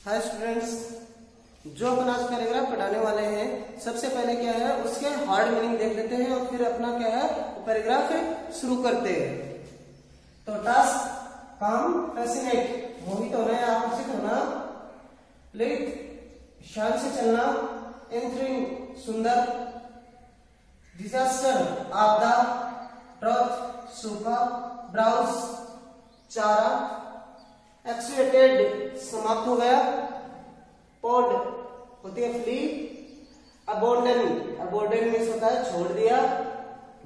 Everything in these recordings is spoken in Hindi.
हाय स्टूडेंट्स, जो अपन आज पैराग्राफ पढ़ाने वाले हैं सबसे पहले क्या है उसके हार्ड मीनिंग देख लेते हैं और फिर अपना क्या है पैराग्राफ शुरू करते हैं। तो टास्क काम फैसिनेट, मोहित होना या आकर्षित होना, लिट शान से चलना, एंथरिंग सुंदर, डिजास्टर आपदा, ड्रॉथ सूखा, ब्राउज चारा, एक्सुएटेड समाप्त हो गया, पोड होती है फ्ली, अबोर्डन मीन्स होता है छोड़ दिया,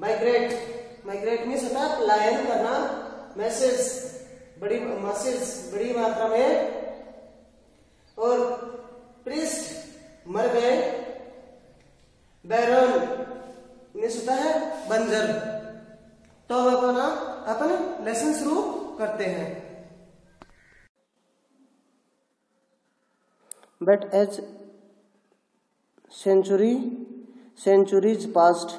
माइग्रेट मीन्स होता है पलायन करना, मैसेज बड़ी मात्रा में, और प्रिस्ट मर गए, बैरन मीन्स होता है बंजर। तो अपन लेसन शुरू करते हैं। But as centuries passed,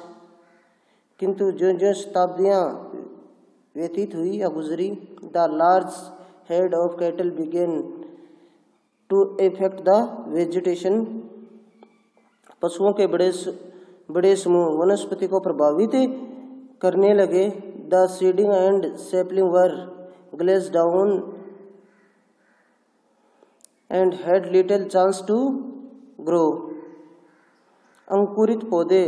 किंतु जो जो शताब्दियां व्यतीत हुई या गुजरी, the large herd of cattle began to affect the vegetation, पशुओं के बड़े समूह वनस्पति को प्रभावित करने लगे। The seedling and sapling were glazed down and had little chance to grow. अंकुरित पौधे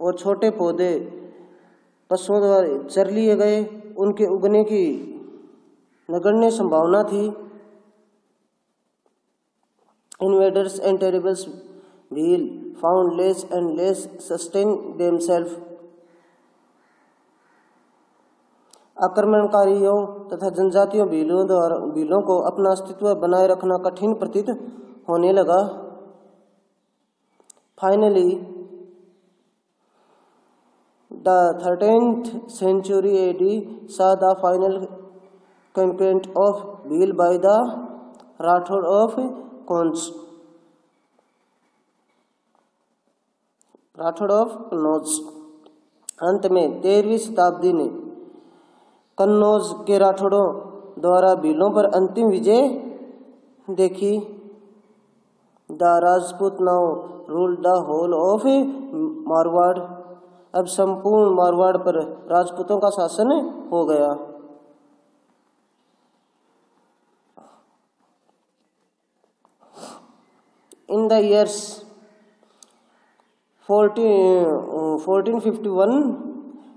और छोटे पौधे पशुओं द्वारा चर लिए गए, उनके उगने की नगण्य संभावना थी। Invaders and terribles will found less and less sustain themselves. आक्रमणकारियों तथा जनजातियों भीलों को अपना अस्तित्व बनाए रखना कठिन प्रतीत होने लगा। Finally the 13th century AD saw the final conquest of Bhil by the Rathod of Kannauj। अंत में 13वीं शताब्दी ने कन्नौज के राठौड़ों द्वारा भीलों पर अंतिम विजय देखी। The Rajput now ruled the whole of Marwar, अब संपूर्ण मारवाड़ पर राजपूतों का शासन हो गया। In the years 1451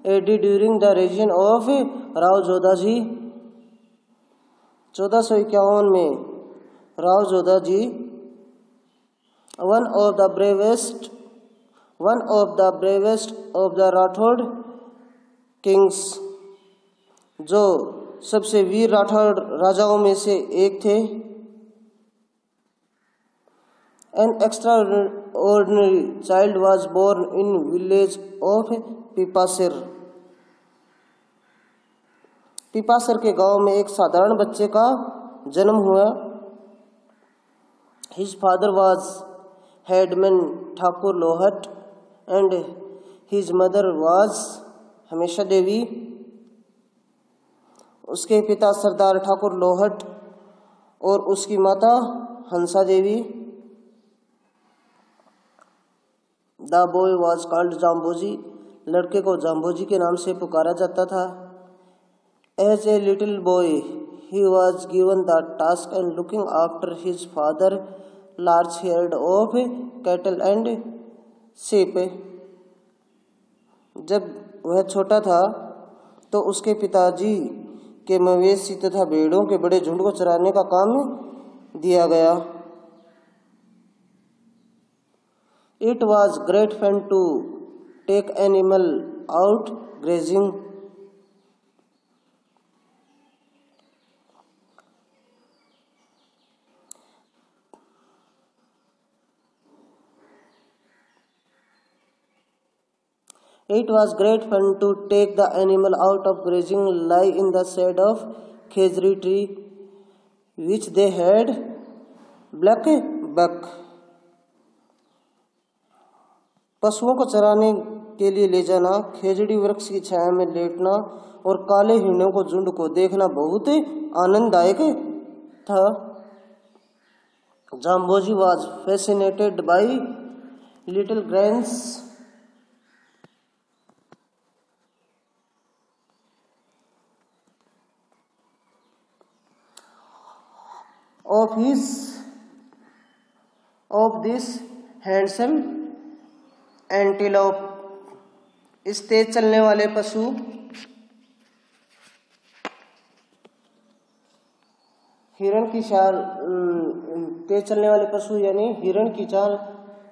AD during the reign of Rao Jodhaji, 1451 में Rao Jodhaji one of the bravest of the Rathore kings, जो सबसे वीर राठौड़ राजाओं में से एक थे। An extraordinary child was born in village of पिपासर के गांव में एक साधारण बच्चे का जन्म हुआ। His father was headman Thakur Lohat and his mother was हमेशा देवी। उसके पिता सरदार ठाकुर लोहट और उसकी माता हंसा देवी। The boy was called Jamboji, लड़के को जाम्बोजी के नाम से पुकारा जाता था। As a little boy, he was given the task of looking after his father's large herd of cattle and sheep. जब वह छोटा था तो उसके पिताजी के मवेशी तथा भेड़ों के बड़े झुंड को चराने का काम दिया गया। It was great fun to take animal out grazing. It was great fun to take the animal out of grazing, lie in the shade of khejri tree, which they had black buck. पशुओं को चराने के लिए ले जाना, खेजड़ी वृक्ष की छाया में लेटना और काले हिरणों को झुंड को देखना बहुत आनंददायक था। Jamboji was fascinated by little grains of this handsome antelope. इस तेज चलने वाले पशु हिरण की चाल, तेज चलने वाले पशु यानी हिरण की चाल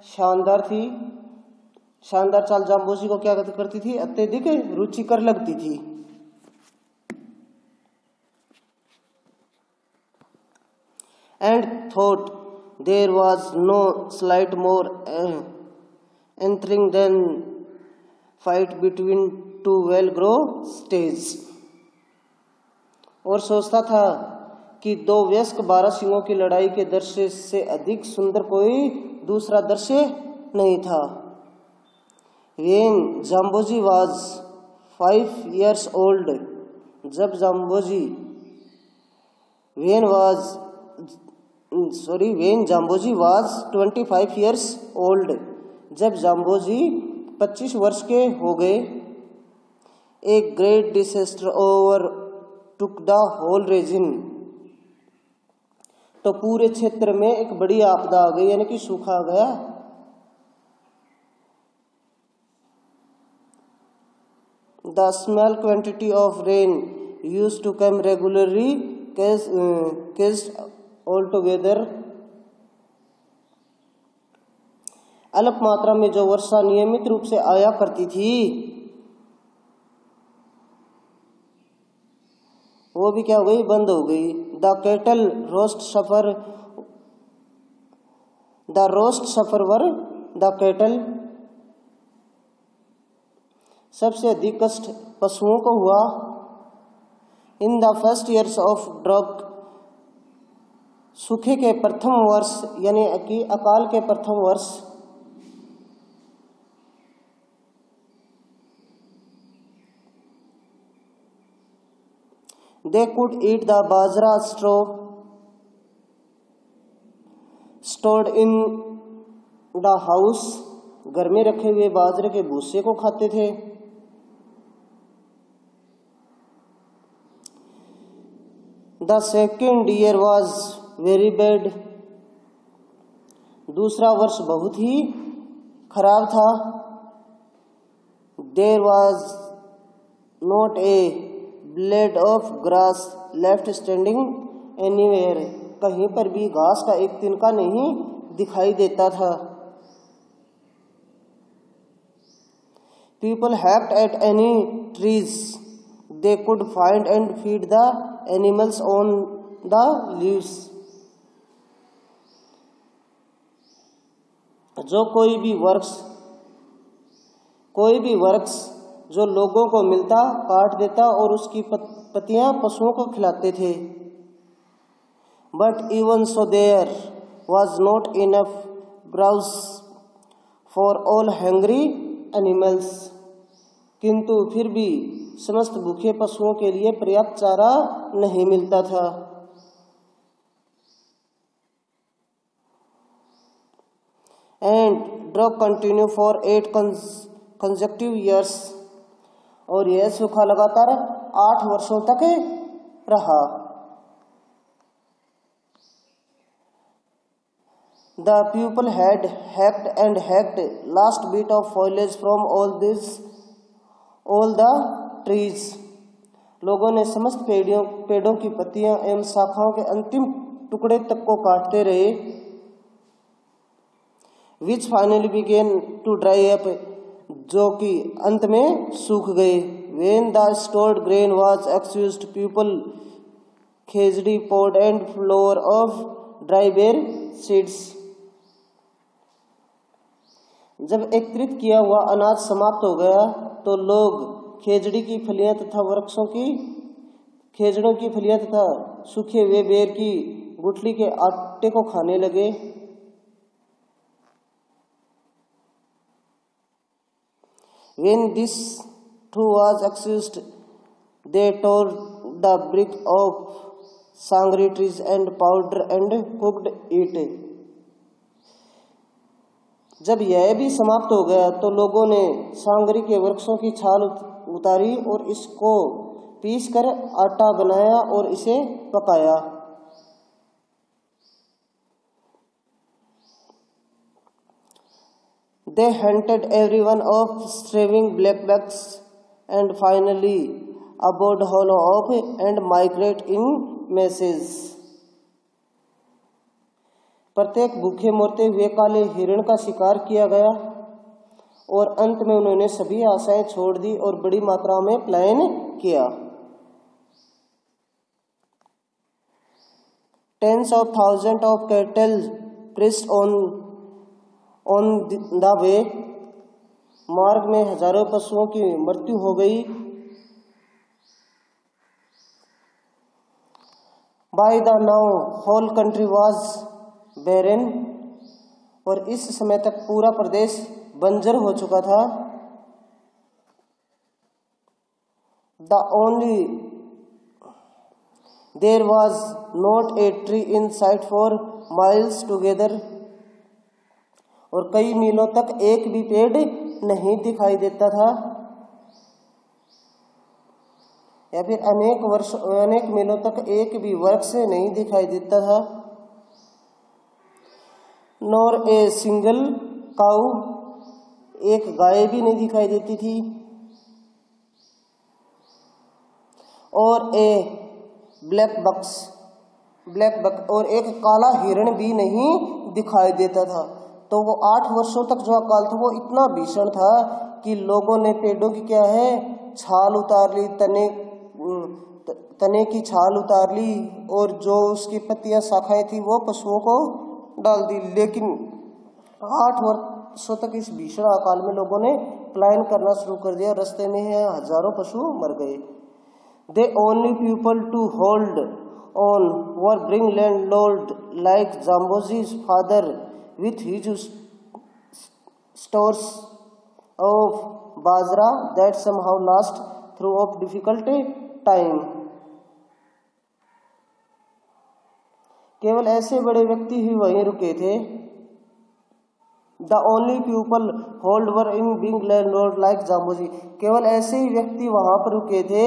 शानदार थी। शानदार चाल जाम्बोजी को क्या करती थी? अत्यधिक रुचिकर लगती थी। And thought there was no slight more entering than fight between two well-grown steeds. और सोचता था कि दो वयस्क 12 सिंहों की लड़ाई के दृश्य से अधिक सुंदर कोई दूसरा दृश्य नहीं था। When Jamboji was 5 years old, जब Jamboji when Jamboji was 25 years old, जब जाम्बोजी 25 वर्ष के हो गए, एक great disaster overtook the whole region, तो पूरे क्षेत्र में एक बड़ी आपदा आ गई यानी कि सूखा आ गया। The small quantity of rain used to come regularly caused altogether, अल्प मात्रा में जो वर्षा नियमित रूप से आया करती थी वो भी क्या हो गई? बंद हो गई। The cattle roast suffer were the cattle, सबसे अधिक कष्ट पशुओं को हुआ। In the first years of drug, सूखे के प्रथम वर्ष यानी कि अकाल के प्रथम वर्ष। They could eat the bajra straw stored in the house, घर में रखे हुए बाजरे के भूसे को खाते थे। The second year was very bad, दूसरा वर्ष बहुत ही खराब था। There was not a blade of grass left standing anywhere, कहीं पर भी घास का एक तिनका नहीं दिखाई देता था। People hacked at any trees they could find and feed the animals on the leaves, जो कोई भी वृक्ष जो लोगों को मिलता काट देता और उसकी पत्तियां पशुओं को खिलाते थे। But even so there was not enough browse for all hungry animals, किंतु फिर भी समस्त भूखे पशुओं के लिए पर्याप्त चारा नहीं मिलता था। And drought continued for 8 consecutive years, और यह सूखा लगातार 8 वर्षों तक रहा। The people had hacked last bit of foliage from all the trees, लोगों ने समस्त पेड़ों की पत्तियां एवं शाखाओं के अंतिम टुकड़े तक को काटते रहे। Which finally began to dry up, जो कि अंत में सूख गए। When the stored grain was exhausted, people khichdi poured and flour of dry bare seeds, जब एकत्रित किया हुआ अनाज समाप्त हो गया तो लोग खेजड़ी की फलियां तथा खेजड़ों की फलियां तथा सूखे हुए बेर की गुठली के आटे को खाने लगे। When this too was exhausted, they tore the brick of sangri trees and powdered and cooked it, जब यह भी समाप्त हो गया तो लोगों ने सांगरी के वृक्षों की छाल उतारी और इसको पीसकर आटा बनाया और इसे पकाया। They hunted everyone of starving blackbacks and finally abode hollow off and migrate in masses. प्रत्येक भूखे मरते हुए काले हिरण का शिकार किया गया और अंत में उन्होंने सभी आशाएं छोड़ दी और बड़ी मात्रा में पलायन किया। Tens of thousands of cattle pressed on the way, मार्ग में हजारों पशुओं की मृत्यु हो गई। By the now whole country was barren, और इस समय तक पूरा प्रदेश बंजर हो चुका था। The only there was not a tree in sight for miles together, और कई मीलों तक एक भी पेड़ नहीं दिखाई देता था, या फिर अनेक मीलों तक एक भी वृक्ष नहीं दिखाई देता था। नॉर ए सिंगल काऊ, एक गाय भी नहीं दिखाई देती थी, और ए ब्लैक बक और एक काला हिरण भी नहीं दिखाई देता था। तो वो 8 वर्षों तक जो अकाल था वो इतना भीषण था कि लोगों ने पेड़ों की क्या है छाल उतार ली, तने की छाल उतार ली, और जो उसकी पत्तियां शाखाएं थी वो पशुओं को डाल दी। लेकिन 8 वर्षों तक इस भीषण अकाल में लोगों ने पलायन करना शुरू कर दिया। रास्ते में हजारों पशु मर गए। The only people to hold on were bring landlord like Jambhoji's father with his stores of bajra that somehow last throughout difficult time. केवल ऐसे बड़े व्यक्ति ही वहीं रुके थे। The only people hold were in being landlord like Jamboji, केवल ऐसे ही व्यक्ति वहां पर रुके थे।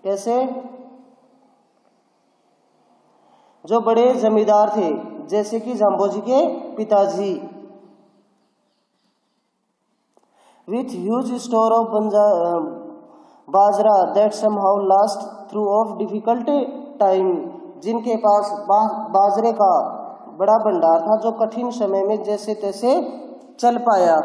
कैसे? जो बड़े जमींदार थे, जैसे कि जाम्बोजी के पिताजी। With huge store of bajra that somehow last through of difficult time, जिनके पास बाजरे का बड़ा भंडार था जो कठिन समय में जैसे तैसे चल पाया।